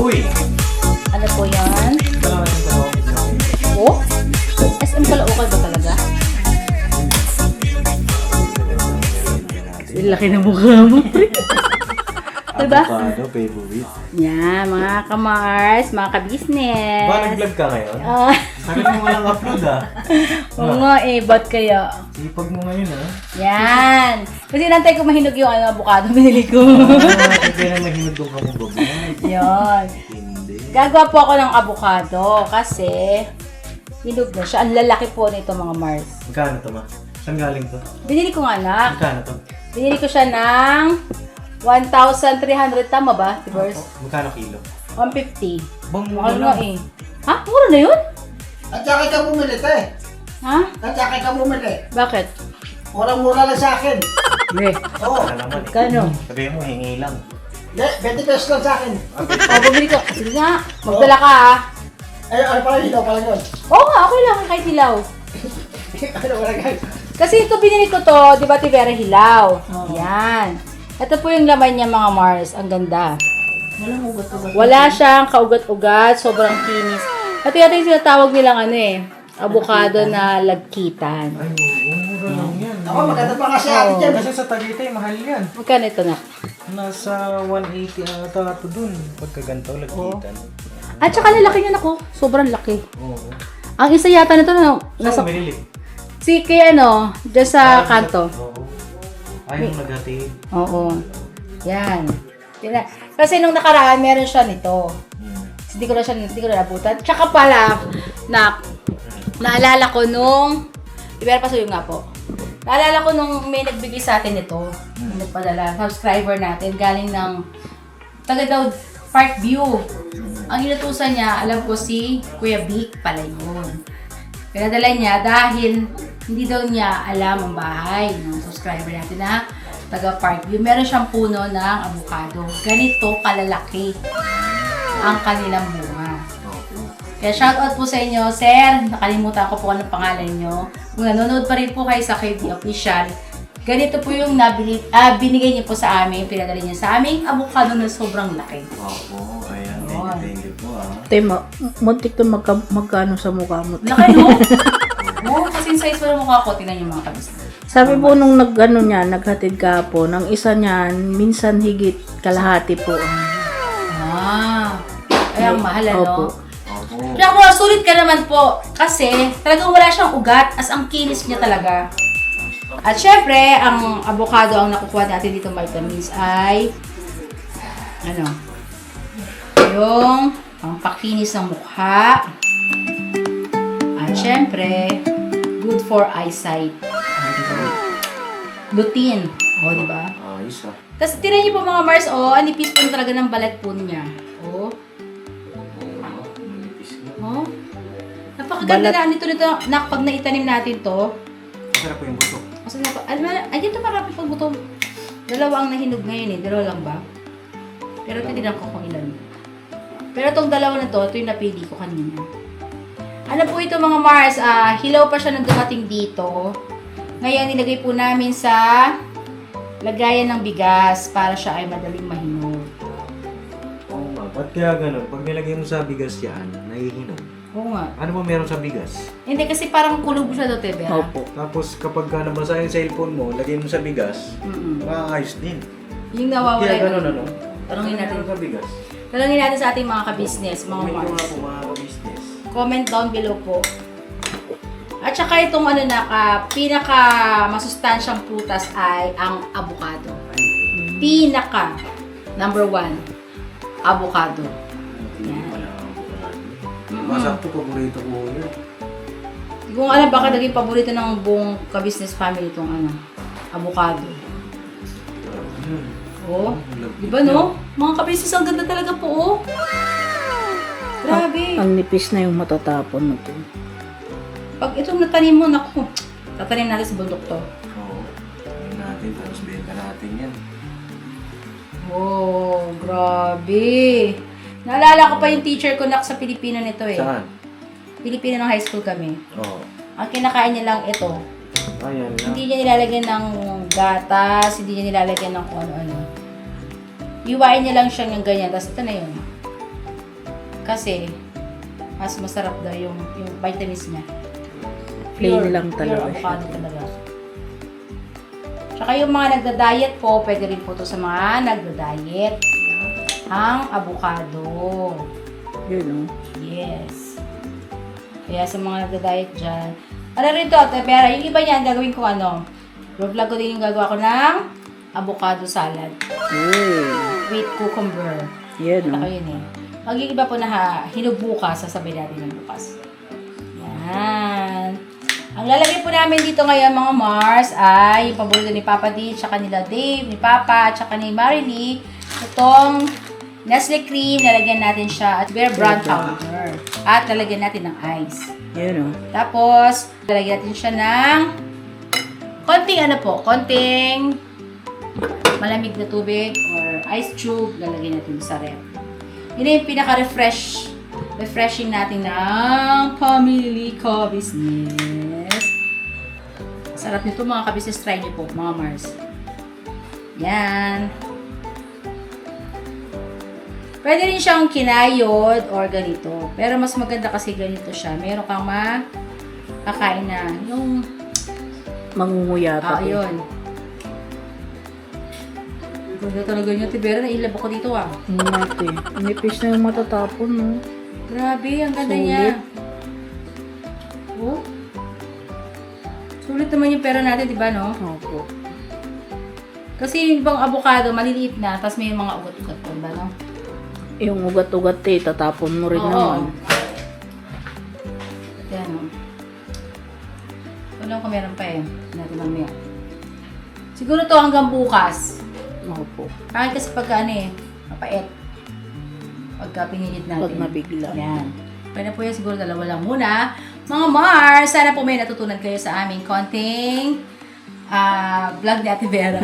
Uy! Ano po yan? Kailangan natin talawin. Oh? SM pala okay ba talaga? Laki na mukha mo. Diba? Avocado, favorite. Yan, mga kamars, mga kabisnes. Ba, nag-vlog ka ngayon? Sakit mo walang upload ah. Oo nga eh, ba't kaya? Sipag mo ngayon ah. Yan. Kasi nantay ko mahinog yung avocado binili ko. Kaya na mahinog ka mo ba? Yan. Hindi. Gagawa po ako ng avocado kasi hinog na siya. Ang lalaki po nito mga Mars. Magkano to ma? Saan galing to? Binili ko nga anak. Magkano to? Binili ko siya ng 1,300, tama ba? Tibers? Magkano kilo? 150. Bang Mahal nga eh. Ha? Mura na yun? At saka ka bumili, te. Ha? At saka ka bumili. Bakit? Murang-mura lang sa akin. Hindi. Oo. Wala naman eh. Kano? Sabihin mo, hingi lang. Hindi, 20 pesos lang sa akin. O, bumili ko. Sige nga. Magdala ka ha. Ay, ano pala yun? Pala yun. Oo nga, okay lang kahit hilaw. Ano pala guys? Kasi ito binili ko to, di ba Tibera hilaw? Yan. Ito po yung laman niya mga Mars. Ang ganda. Walang ugat-ugat. Wala siyang kaugat-ugat, sobrang kinis. Ito yata yung sinatawag nilang ano eh, avocado na lagkitan. Ay, mura lang yan. Ako, maganda pa kasi akin dyan. Kasi sa Tagaytay, mahal yan. Magkano ito na? Nasa 180 ata ito dun. Pagkaganto, lagkitan. At saka lalaki niya ako, sobrang laki. Oo. Ang isa yata nito na Nasa nasa binili? si kay ano, dyan sa kanto. Oo. Ay, yung naghatid. Oo. Yan. Kasi nung nakaraan meron siya nito. Hindi ko na nabutan. Tsaka pala, naalala ko nung, ibera pasuyo nga po. Naalala ko nung may nagbigay sa atin ito, nagpadala, subscriber natin, galing ng, taga daw, Parkview. Ang inutusan niya, alam ko si Kuya Vic pala yun. Pinadala niya dahil hindi daw niya alam ang bahay ng subscriber natin na taga Parkview. Meron siyang puno ng avocado. Ganito kalalaki ang kanilang bunga. Kaya shoutout po sa inyo, sir. Nakalimutan ko po anong pangalan nyo. Kung nanonood pa rin po kayo sa KD Official, ganito po yung binigay niyo po sa amin, pinadala niya sa aming avocado na sobrang laki. Opo, ayan. Yun. Thank you po ah. Tema, muntik to magkano sa mukha mo. Laki no? Oo, kasi yung size pa ng mukha ko, tingnan yung mga kabisnes. Sabi po nung naghatid ka po, ng isa niyan, minsan higit kalahati po. Kaya ang mahal ano? Opo. Opo. Kaya po, sulit ka naman po. Kasi talagang wala siyang ugat as ang kinis niya talaga. At syempre, ang avocado ang nakukuha natin dito vitamins ay ano? Yung pampakinis ng mukha. At syempre, good for eyesight. Lutein. O, di ba? Ayos ah. Tapos tinan niyo po mga Mars, anipis po talaga ng balat po niya. Manipis nga. Napakaganda na nito pag naitanim natin to. Masarap po yung buto. Kasi ay dito marami pag buto. Dalawa ang nahinog ngayon eh. Dalawa lang ba? Pero titignan ko kung ilan. Pero itong dalawa na to, ito yung napili ko kanina. Ano po ito mga Mars, hilaw pa siya nang dumating dito. Ngayon, nilagay po namin sa lagayan ng bigas para siya ay madaling mahinog. Oo nga. Ba't kaya ganun? Pag nilagay mo sa bigas yan, nahihinog. Oo nga. Ano ba meron sa bigas? Hindi kasi parang kulog siya doon, Tebera. Opo. Tapos kapag ka nabasa yung cellphone mo, lagay mo sa bigas, Mm-mm. makakayos din. Yung nawawala Kaya ganun ano? Tanungin natin. Meron sa bigas. Talangin natin sa ating mga kabisnes, mga Comment ko nga Mars. po mga business. Comment down below po. At saka itong pinaka masustansyang prutas ay ang avocado. Pinaka number 1, avocado. Hindi pala ako. Masakto paborito ko yun. Hindi ko alam baka naging paborito ng buong kabisnes family itong avocado. Oh, di ba no? Mga kabisnes ang ganda talaga po oh. Grabe. Ang nipis na yung matatapon na to. Pag itong natanim mo, naku, tatanim natin sa bundok to. Oo. Ayun natin, tapos benta natin yan. Oh, grabe. Naalala ko pa yung teacher ko sa Pilipino nito eh. Saan? Pilipino ng high school kami. Oo. Ang kinakain niya lang ito. Ayan lang. Hindi niya nilalagyan ng gatas, hindi niya nilalagyan ng kung ano-ano. Iwain niya lang siya ng ganyan, tapos ito na yun. Kasi, mas masarap daw yung vitamins niya. Plain lang talaga pure siya. avocado talaga. Tsaka yung mga nagda-diet po, pwede rin po to sa mga nagda-diet. Ang avocado. Yun, oh. Yes. Kaya sa mga nagda-diet dyan. Ano rin to, pero yung iba niyan, gagawin ko vlog ko din yung gagawa ko ng avocado salad with cucumber. Yan, Ako oh. yun eh. Pag yung iba po na hinubukas, sasabihin natin ng bukas. Yan. Ang lalagay po namin dito ngayon mga Mars ay yung paborito ni Papa D, tsaka nila Dave, ni Papa, tsaka ni Marily. Itong Nestle Cream, lalagyan natin siya at Bear Brand Powder. At lalagyan natin ng ice. Yan, oh. Tapos, lalagyan natin siya ng konting malamig na tubig or ice cube, lalagyan natin sa ref. Yun na yung refreshing natin ng Pamilya Ka-Business. Sarap nito mga ka-business, try nyo po mga Mars. Yan. Pwede rin siyang kinayod or ganito. Pero mas maganda kasi ganito siya. Meron kang makakain na yung Mangunguya pa. yun. Ganda talaga niya. Tibera, nailab ako dito Mati. Nipis na yung matatapon, no? Grabe, ang ganda Sulit. niya. Oh. Sulit naman yung pera natin, di ba, no? Opo. Kasi yung ibang avocado, maliliit na, tapos may mga ugat-ugat pa, ba, no? Yung ugat-ugat tatapon mo rin naman. Yan, no? Wala ko meron pa eh. Natin mamaya. Siguro to hanggang bukas. Opo. Kahit kasi pagka mapait. Pagka pinilit natin. Pag mabigla. Yan. Pwede po yan siguro dalawa lang muna. Mga Mars, sana po may natutunan kayo sa aming konting vlog ni Ate Vera.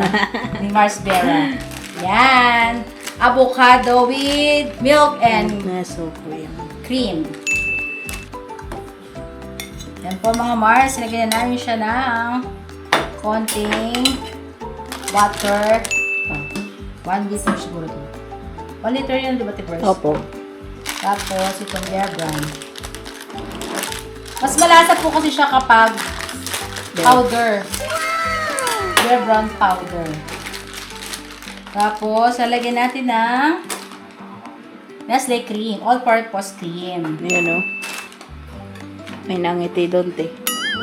Ni Mars Vera. Yan. Avocado with milk and Neso po yan. cream. Yan po mga Mars, sinagyan na namin siya ng konting butter. 1 liter siguro ito. 1 liter yun, di ba, Tipers? Opo. Tapos, itong Bear Brand. Mas malasa po kasi siya kapag powder. Bear Brand powder. Tapos, lalagyan natin ng Nestle Cream. All-purpose cream. Ayan, oh. May nangiti doon, te.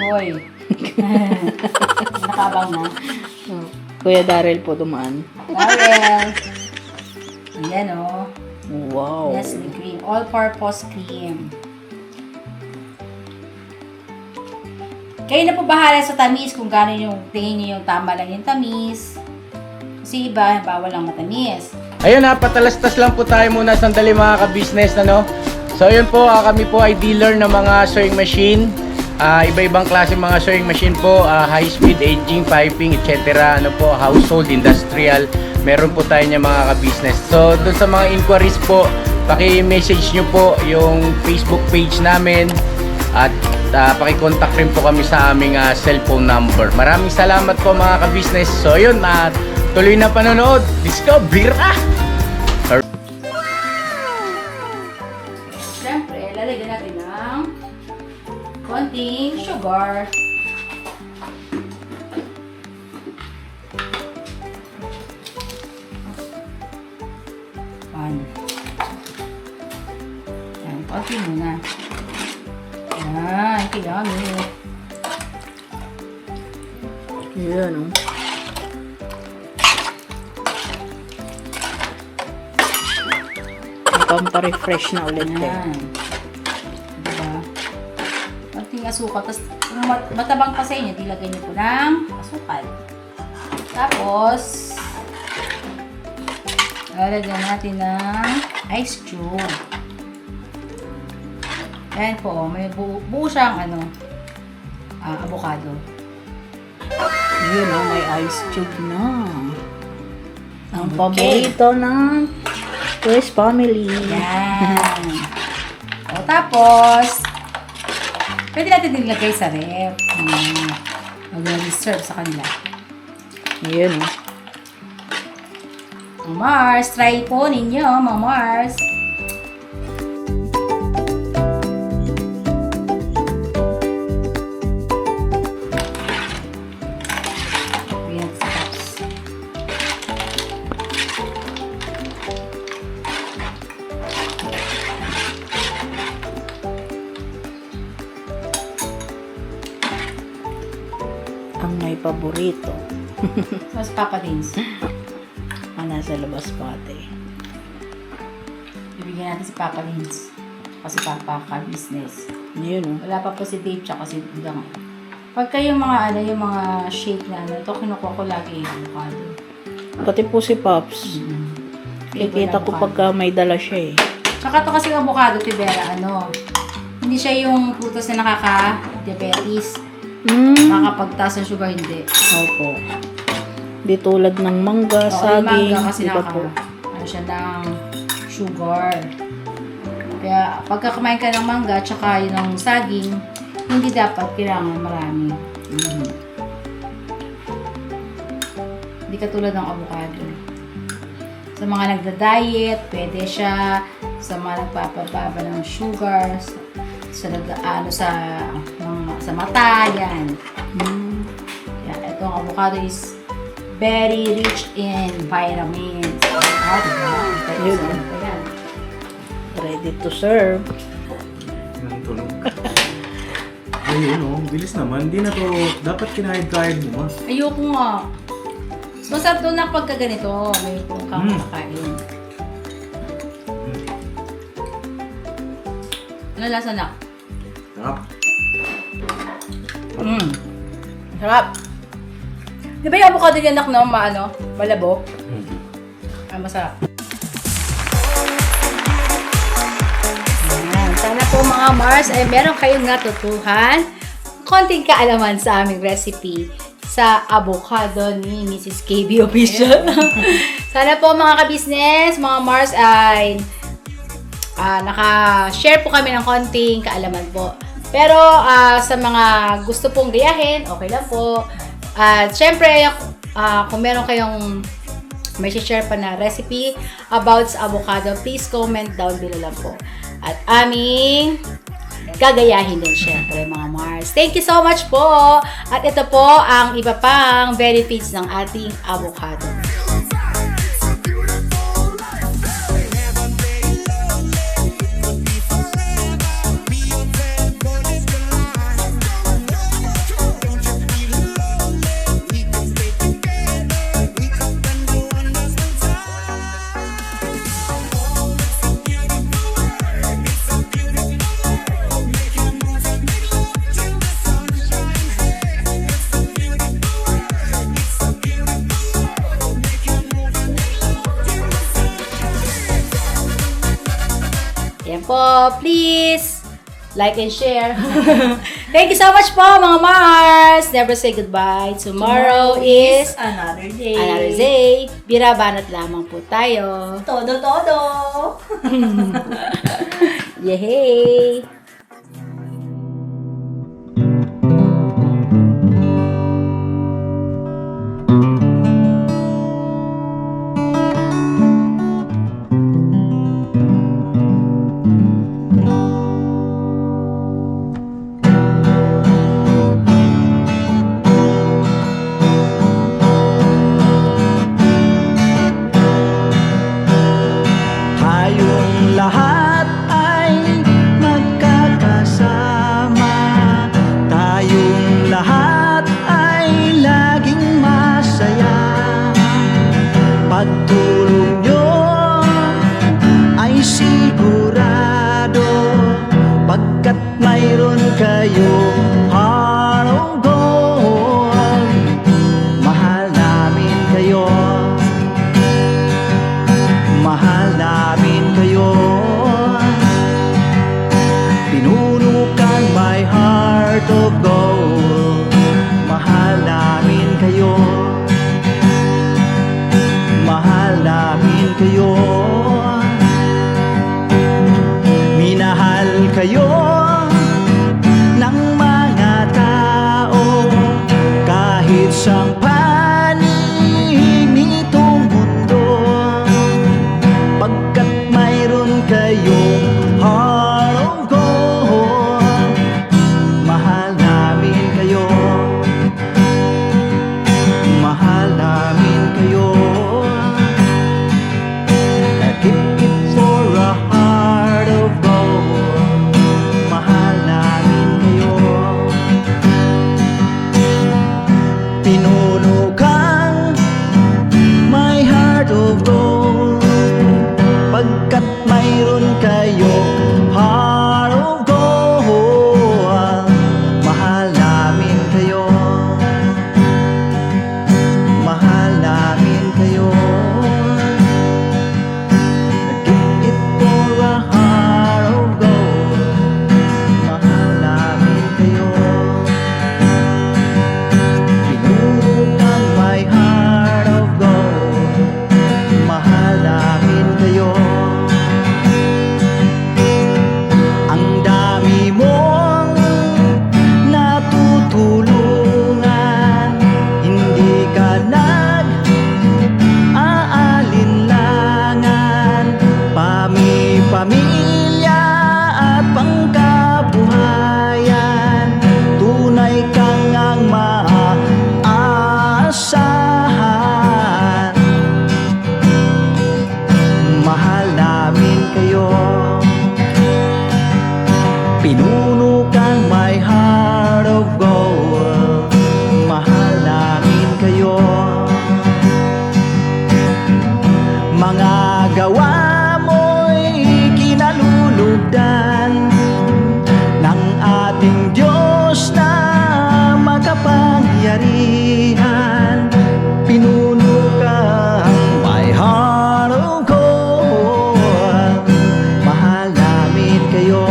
Hoy. Nakabang na. Oh. Kuya Daryl po dumaan. Darrell. Ayan o. Wow. Nestle Cream. All-purpose cream. Kayo na po bahala sa tamis kung gano'n yung tingin nyo yung tama lang yung tamis. Kasi iba, bawal ang matamis. Ayun ha, patalastas lang po tayo muna sandali mga ka-business, ano? So ayun po, kami po ay dealer ng mga sewing machine. Iba-ibang klase mga sewing machine po, high speed, aging, piping, etc. Ano po, household, industrial. Meron po tayo niya mga ka-business. So doon sa mga inquiries po, paki-message nyo po yung Facebook page namin. At paki-contact rin po kami sa aming cellphone number. Maraming salamat po mga ka-business. So ayun, tuloy na panonood. Discover! Siyempre, lalagyan natin ng konting sugar. Yan, konti muna. Yan, kiyami. Ayan, oh. Pampa-refresh na ulit, te. Yan. Diba? Konting asukal. Tapos, kung matabang pa sa inyo, dilagay niyo po ng asukal. Tapos, lalagyan natin ng ice cube. Ayan po, may buo siyang avocado. Yun, oh, may ice cube na. Ang paborito ng Twist Family. Yan. O, tapos, pwede natin nilagay sa ref. Mag-reserve sa kanila. Ayan, oh. Mga Mars, try po ninyo, mga Mars. paborito. Mas Papa Dins. Nasa labas pa ate. Bibigyan natin si Papa Dins. Kasi Papa ka-business. Yun oh. Wala pa po si Dave tsaka si Dudang. Pagka yung mga yung mga shake na ito kinukuha ko lagi yung avocado. Pati po si Pops. Kikita ko pagka may dala siya eh. Tsaka ito kasi avocado, Tibera, hindi siya yung prutas na nakaka-diabetes. Nakakapagtaas ng sugar, hindi. Opo. Di tulad ng mangga, Oo, yung saging, mangga kasi iba po. siya ng sugar. Kaya pagka kumain ka ng mangga, tsaka yun ng saging, hindi dapat kailangan marami. Hindi katulad ng avocado. Sa mga nagda-diet, pwede siya. Sa mga nagpapababa ng sugar, sa mata, yan. Yan. Itong avocado is very rich in vitamins. Yun. Ready to serve. Ang tunog. Ayun oh, bilis naman. Hindi na to, dapat kinahid-kahid mo ma. Ayoko nga. Masarap doon na pagka ganito. May kung kang makakain. Ano lasa na? Sarap. Sarap. Di ba yung avocado niya anak no? Malabo? Masarap. Ayan. Sana po mga Mars ay meron kayong natutuhan. Konting kaalaman sa aming recipe sa avocado ni Mrs. KB Official. Sana po mga ka-business, mga Mars ay naka-share po kami ng konting kaalaman po. Pero sa mga gusto pong gayahin, okay lang po. At syempre, kung meron kayong may share pa na recipe about sa avocado, please comment down below lang po. At aming gagayahin din syempre mga Mars. Thank you so much po. At ito po ang iba pang benefits ng ating avocado. Yan po, please like and share. Thank you so much po mga Mars. Never say goodbye. Tomorrow is Another day. another day. Birabanat lamang po tayo. Todo. Yehey! Tayong lahat ay magkakasama. Tayong lahat ay laging masaya. Pagtulong nyo ay sigurado, pagkat mayroon kayong heart of gold. Mahal namin kayo. Mahal namin kayo. Pinuno kang my heart of gold. Mahal namin kayo. Mahal namin kayo. Minahal kayo ng mga tao kahit sang panig nitong mundo. Pagkat mayroon kayong heart of gold. Mahal namin kayo. Mahal namin kayo. I give it for a heart of gold. pamilya at pangkabuhayan. Tunay kang ang maaasahan. Mahal namin kayo. Pinuno kang my heart of gold. Mahal namin kayo. Mga gawa mo'y kinalulugdan ng ating Diyos na makapangyarihan. Pinuno kang my heart of gold. Mahal namin kayo.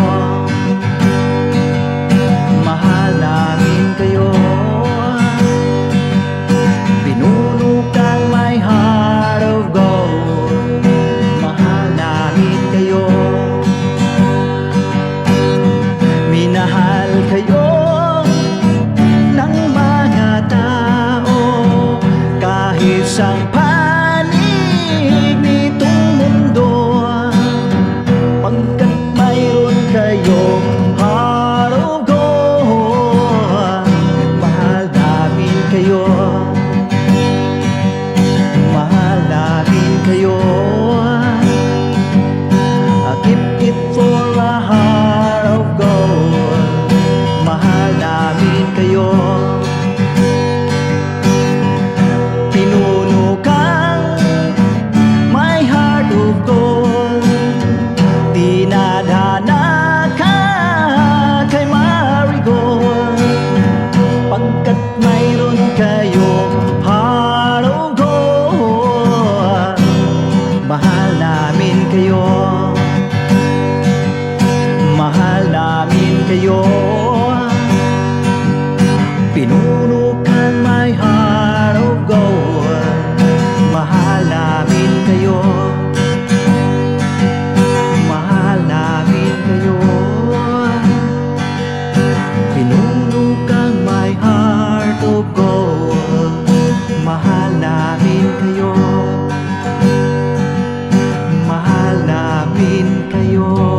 Mahal namin kayo. Pinuno kang my heart of gold. Mahal namin kayo. Minahal kayo ng mga tao kahit sa panig nitong mundo, pagkat mayroon kayong heart of gold. Mahal namin kayo. Mahal namin kayo. I keep it for a heart of gold. Mahal namin kayo. Pinuno kang my heart of gold. Dinadhana ka kay Marigold, pagkat mayroon kayong heart of gold. Mahal namin kayo. Mahal namin kayo. Pinuno kang my heart of gold. Mahal namin kayo. Mahal namin kayo. Pinuno kang my heart of gold. Mahal namin kayo. Mahal namin kayo.